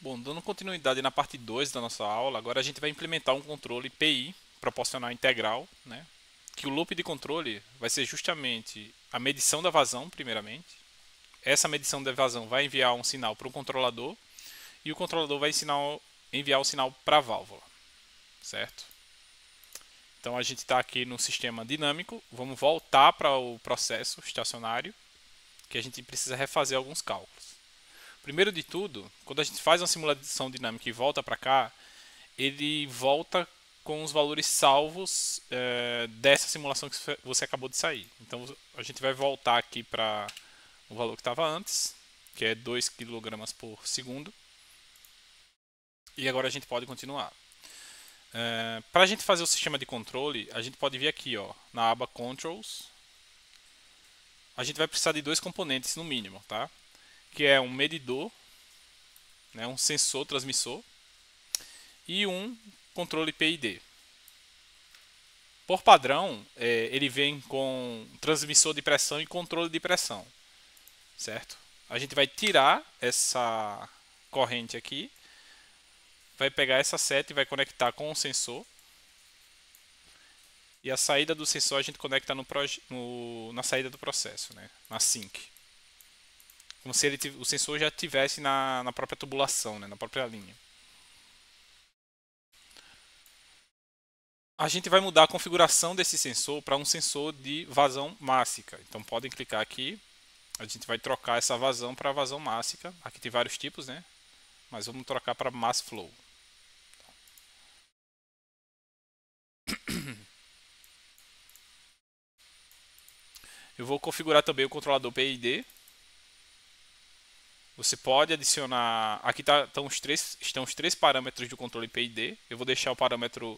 Bom, dando continuidade na parte 2 da nossa aula, agora a gente vai implementar um controle PI, proporcional integral, né? Que o loop de controle vai ser justamente a medição da vazão, primeiramente. Essa medição da vazão vai enviar um sinal para o controlador e o controlador vai enviar o sinal para a válvula, certo? Então a gente está aqui no sistema dinâmico, vamos voltar para o processo estacionário, que a gente precisa refazer alguns cálculos. Primeiro de tudo, quando a gente faz uma simulação dinâmica e volta para cá, ele volta com os valores salvos dessa simulação que você acabou de sair. Então a gente vai voltar aqui para o valor que estava antes, que é 2 kg por segundo. E agora a gente pode continuar. Para a gente fazer o sistema de controle, a gente pode vir aqui ó, na aba Controls. A gente vai precisar de dois componentes no mínimo, tá? Que é um medidor, né, um sensor transmissor, e um controle PID. Por padrão, ele vem com transmissor de pressão e controle de pressão, certo? A gente vai tirar essa corrente aqui, vai pegar essa seta e vai conectar com o sensor. E a saída do sensor a gente conecta na saída do processo, né? Na sink. Como se o sensor já estivesse na própria tubulação, né? Na própria linha. A gente vai mudar a configuração desse sensor para um sensor de vazão mássica. Então podem clicar aqui. A gente vai trocar essa vazão para vazão mássica. Aqui tem vários tipos, né? Mas vamos trocar para mass flow. Eu vou configurar também o controlador PID. Você pode adicionar... Aqui estão os três parâmetros do controle PID. Eu vou deixar o parâmetro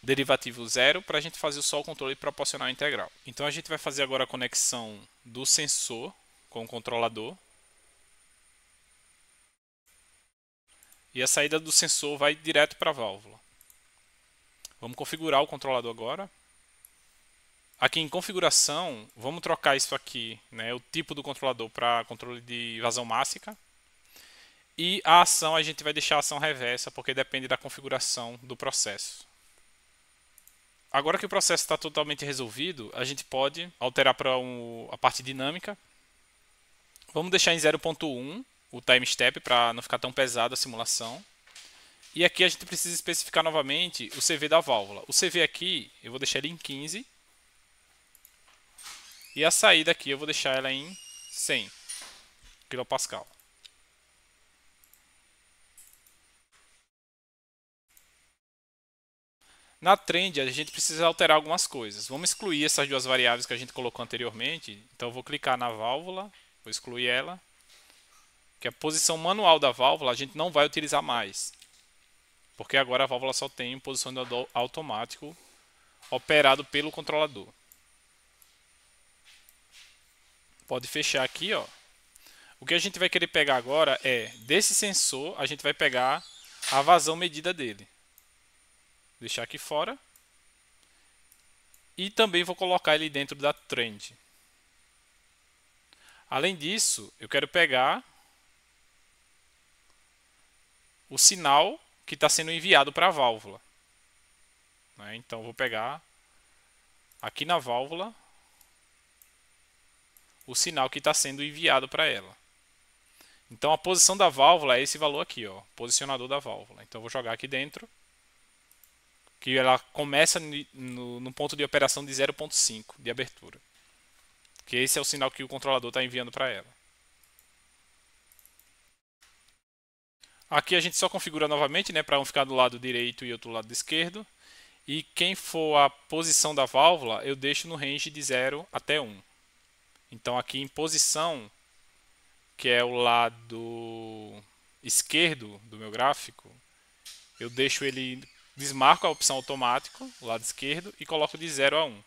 derivativo 0 para a gente fazer só o controle proporcional integral. Então a gente vai fazer agora a conexão do sensor com o controlador. E a saída do sensor vai direto para a válvula. Vamos configurar o controlador agora. Aqui em configuração, vamos trocar isso aqui, né, o tipo do controlador para controle de vazão mássica. E a ação a gente vai deixar a ação reversa, porque depende da configuração do processo. Agora que o processo está totalmente resolvido, a gente pode alterar para a parte dinâmica. Vamos deixar em 0.1 o time step para não ficar tão pesado a simulação. E aqui a gente precisa especificar novamente o CV da válvula. O CV aqui eu vou deixar ele em 15. E a saída aqui eu vou deixar ela em 100 kPa. Na trend a gente precisa alterar algumas coisas. Vamos excluir essas duas variáveis que a gente colocou anteriormente. Então eu vou clicar na válvula, vou excluir ela. Que a posição manual da válvula a gente não vai utilizar mais. Porque agora a válvula só tem um posicionador automático operado pelo controlador. Pode fechar aqui, ó. O que a gente vai querer pegar agora é, desse sensor, a gente vai pegar a vazão medida dele. Deixar aqui fora. E também vou colocar ele dentro da trend. Além disso, eu quero pegar o sinal que está sendo enviado para a válvula. Então, vou pegar aqui na válvula o sinal que está sendo enviado para ela. Então, a posição da válvula é esse valor aqui, ó, posicionador da válvula. Então, vou jogar aqui dentro, que ela começa no ponto de operação de 0.5 de abertura. Que esse é o sinal que o controlador está enviando para ela. Aqui a gente só configura novamente, né, para um ficar do lado direito e outro do lado esquerdo. E quem for a posição da válvula, eu deixo no range de 0 até 1. Então aqui em posição, que é o lado esquerdo do meu gráfico, eu deixo ele, desmarco a opção automático, o lado esquerdo, e coloco de 0 a 1.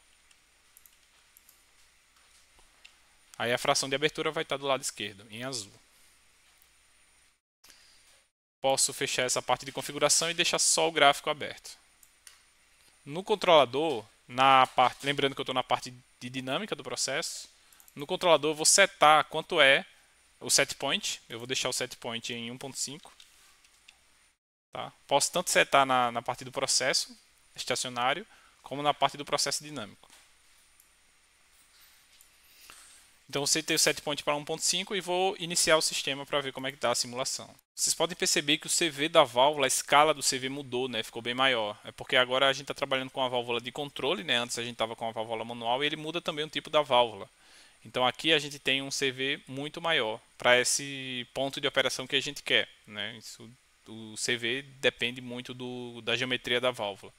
Aí a fração de abertura vai estar do lado esquerdo, em azul. Posso fechar essa parte de configuração e deixar só o gráfico aberto. No controlador, lembrando que eu estou na parte de dinâmica do processo, no controlador eu vou setar quanto é o set point. Eu vou deixar o set point em 1.5. Tá? Posso tanto setar na parte do processo estacionário, como na parte do processo dinâmico. Então, eu setei o set point para 1.5 e vou iniciar o sistema para ver como é que está a simulação. Vocês podem perceber que o CV da válvula, a escala do CV mudou, né? Ficou bem maior. É porque agora a gente está trabalhando com a válvula de controle, né? Antes a gente estava com a válvula manual e ele muda também o tipo da válvula. Então aqui a gente tem um CV muito maior para esse ponto de operação que a gente quer, né? O CV depende muito da geometria da válvula.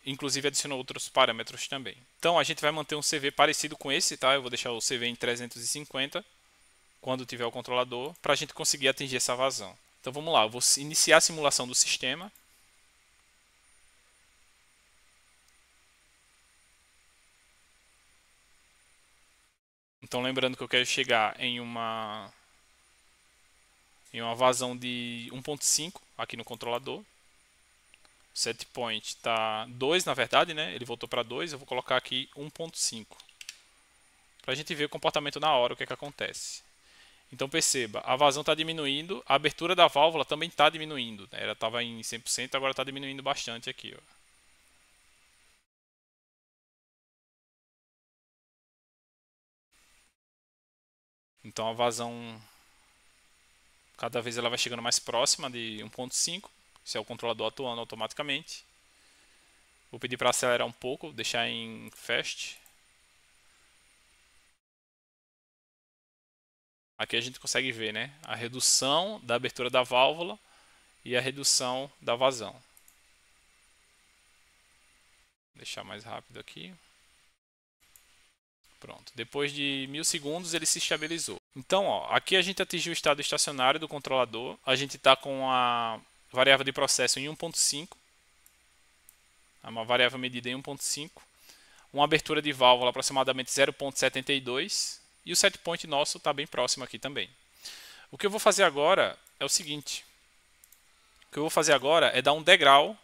Inclusive adicionou outros parâmetros também. Então a gente vai manter um CV parecido com esse, tá? Eu vou deixar o CV em 350 quando tiver o controlador para a gente conseguir atingir essa vazão. Então vamos lá, eu vou iniciar a simulação do sistema. Então lembrando que eu quero chegar em uma vazão de 1.5 aqui no controlador. O set point está 2 na verdade, né? Ele voltou para 2, eu vou colocar aqui 1.5 para a gente ver o comportamento na hora, o que é que acontece. Então perceba, a vazão está diminuindo, a abertura da válvula também está diminuindo, né? Ela estava em 100%, agora está diminuindo bastante aqui, ó. Então a vazão, cada vez ela vai chegando mais próxima de 1.5, se é o controlador atuando automaticamente. Vou pedir para acelerar um pouco, deixar em fast. Aqui a gente consegue ver, né, a redução da abertura da válvula e a redução da vazão. Vou deixar mais rápido aqui. Pronto, depois de 1000 segundos ele se estabilizou. Então, ó, aqui a gente atingiu o estado estacionário do controlador. A gente está com a variável de processo em 1.5. É uma variável medida em 1.5. Uma abertura de válvula aproximadamente 0.72. E o set point nosso está bem próximo aqui também. O que eu vou fazer agora é o seguinte. O que eu vou fazer agora é dar um degrau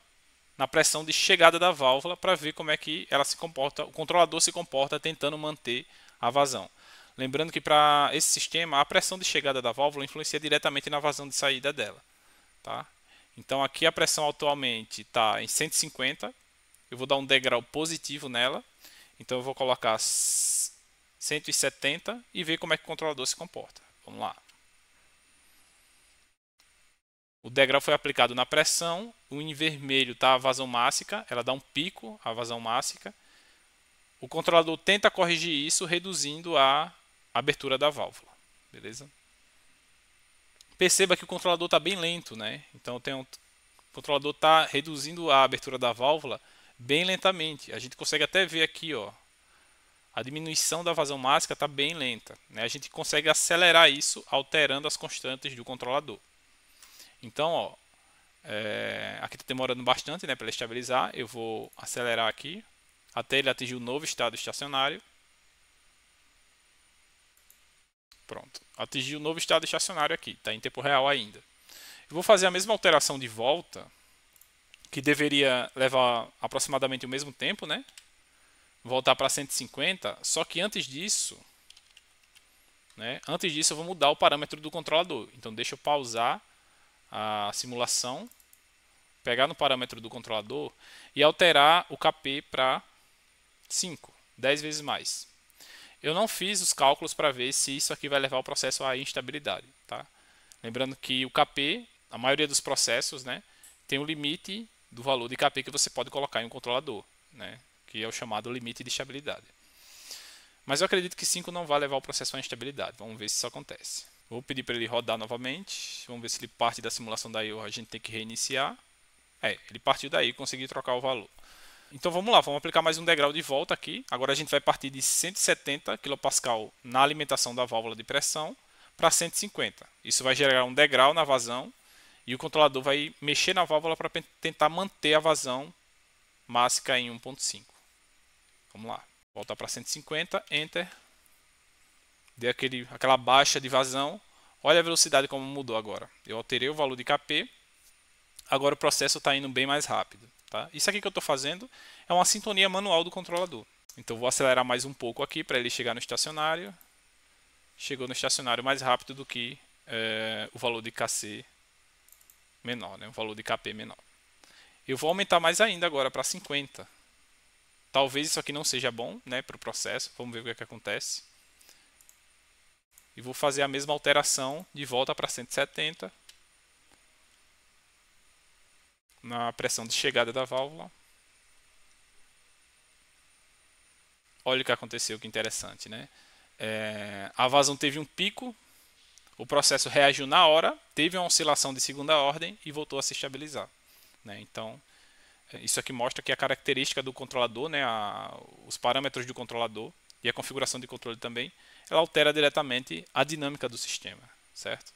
na pressão de chegada da válvula para ver como é que ela se comporta, o controlador se comporta tentando manter a vazão. Lembrando que para esse sistema a pressão de chegada da válvula influencia diretamente na vazão de saída dela. Tá? Então aqui a pressão atualmente está em 150, eu vou dar um degrau positivo nela, então eu vou colocar 170 e ver como é que o controlador se comporta. Vamos lá. O degrau foi aplicado na pressão, o em vermelho está a vazão mássica, ela dá um pico, a vazão mássica. O controlador tenta corrigir isso reduzindo a abertura da válvula. Beleza? Perceba que o controlador está bem lento, né? Então o controlador está reduzindo a abertura da válvula bem lentamente. A gente consegue até ver aqui, ó, a diminuição da vazão mássica está bem lenta, né? A gente consegue acelerar isso alterando as constantes do controlador. Então, ó, aqui está demorando bastante, né, para ele estabilizar. Eu vou acelerar aqui até ele atingir o novo estado estacionário. Pronto, atingiu o novo estado estacionário aqui, está em tempo real ainda. Eu vou fazer a mesma alteração de volta, que deveria levar aproximadamente o mesmo tempo, né? Voltar para 150, só que antes disso, eu vou mudar o parâmetro do controlador. Então deixa eu pausar a simulação, pegar no parâmetro do controlador e alterar o KP para 5, 10 vezes mais. Eu não fiz os cálculos para ver se isso aqui vai levar o processo à instabilidade. Tá? Lembrando que o KP, a maioria dos processos, né, tem um limite do valor de KP que você pode colocar em um controlador, né, que é o chamado limite de estabilidade. Mas eu acredito que 5 não vai levar o processo à instabilidade. Vamos ver se isso acontece. Vou pedir para ele rodar novamente. Vamos ver se ele parte da simulação daí ou a gente tem que reiniciar. Ele partiu daí e conseguiu trocar o valor. Então vamos lá, vamos aplicar mais um degrau de volta aqui. Agora a gente vai partir de 170 kPa na alimentação da válvula de pressão para 150. Isso vai gerar um degrau na vazão e o controlador vai mexer na válvula para tentar manter a vazão mássica em 1.5. Vamos lá, voltar para 150, Enter. Deu aquela baixa de vazão. Olha a velocidade como mudou agora. Eu alterei o valor de KP. Agora o processo está indo bem mais rápido. Tá? Isso aqui que eu estou fazendo é uma sintonia manual do controlador. Então vou acelerar mais um pouco aqui para ele chegar no estacionário. Chegou no estacionário mais rápido do que o valor de KC menor, né? Um valor de KP menor. Eu vou aumentar mais ainda agora para 50. Talvez isso aqui não seja bom, né, para o processo. Vamos ver o que é que acontece. E vou fazer a mesma alteração de volta para 170 na pressão de chegada da válvula. Olha o que aconteceu, que interessante, né? A vazão teve um pico, o processo reagiu na hora, teve uma oscilação de segunda ordem e voltou a se estabilizar, né? Então, isso aqui mostra que a característica do controlador, né, os parâmetros do controlador e a configuração de controle também, ela altera diretamente a dinâmica do sistema, certo?